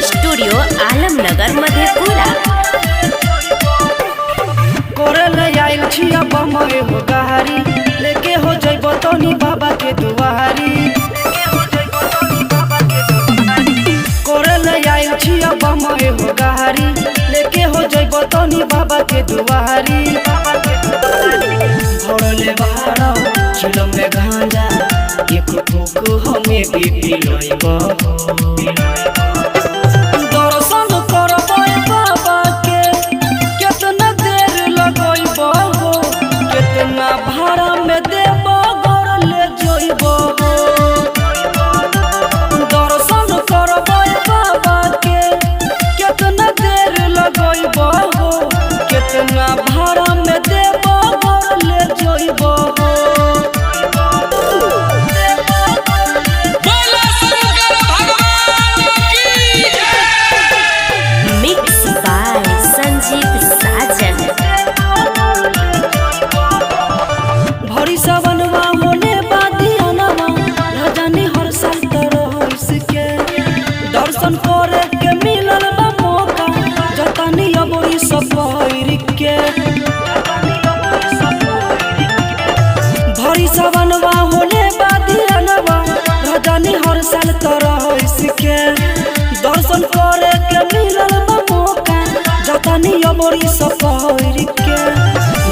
Studio Alamnagar Madhepura. कोरले आइल छिया बमए हो गहारी लेके हो जइबो तनी बाबा के दुआरी। कोरले आइल छिया बमए हो गहारी लेके हो जइबो तनी बाबा के दुआरी। भोरले बाहर चिलम में गांजा एक फूक हमें भी पिलइबो। दर्शन करबै बाबा के कितना देर लगइबो हो, कितना भाड़ा में देबो घर ले जइबो। दर्शन करबै बाबा के कितना देर लगइबो हो, कितना भाड़ा में देबो घर ले जइबो। मिक्स बाय संजीव साजन। भरी सवनवा होने बादियानवा रजनी हर साल तरह के दर्शन करे के मिलल बा मौका जतनी अबोरी सफर के। भरी सवनवा होने बादियानवा रजनी हर साल तरह के दर्शन करे के मिलल बा मौका जतनी अबोरी सफर के।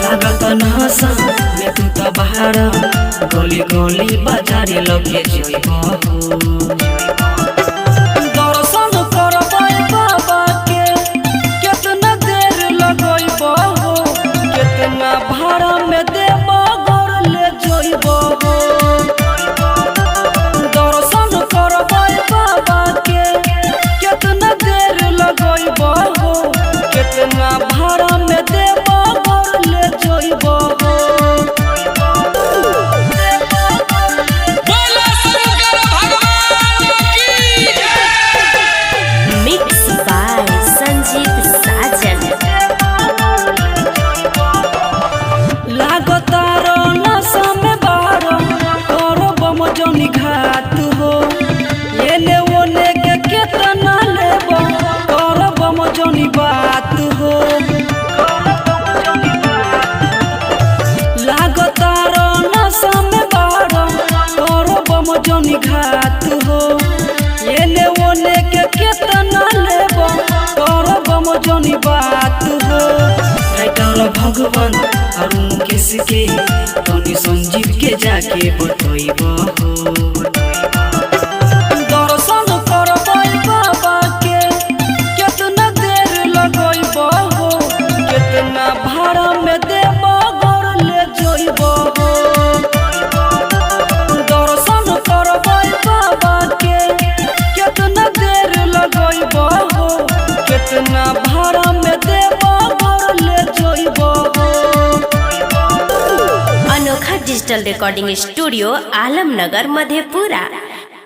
लागत नहसा में तू तो बाहर गली गली बाजारे लगे जइबो। दर्शन करबै बाबा के कितना देर लगइबो हो, कितना भाड़ा में देबो घर ले जइबो। दर्शन करबै बाबा के कितना देर लगइबो हो, कितना भाड़ा में देबो घर ले जइबो। मिक्स बाय संजीव साजन। लागतारो नशा में बारो तोरो बम जनी घात हो, एने ओने के केतना लेबो तोरो बम जनी बात हो। लागतारो नशा में बारो तोरो बम जनी घात हो, एने ओने के केतना लेबो तोरो बम जनी बात हो। टाइटल भगवान अरुण किसके तनी संजीव के जाके बतइबो हो। दर्शन करबै बाबा के कितना देर लगइबो हो, कितना भाड़ा में देबो घर ले जइबो। दर्शन करबै बाबा के कितना देर लगइबो हो, कितना भाड़ा में देबो घर ले जइबो। अनोखा digital recording studio Alamnagar Madhepura.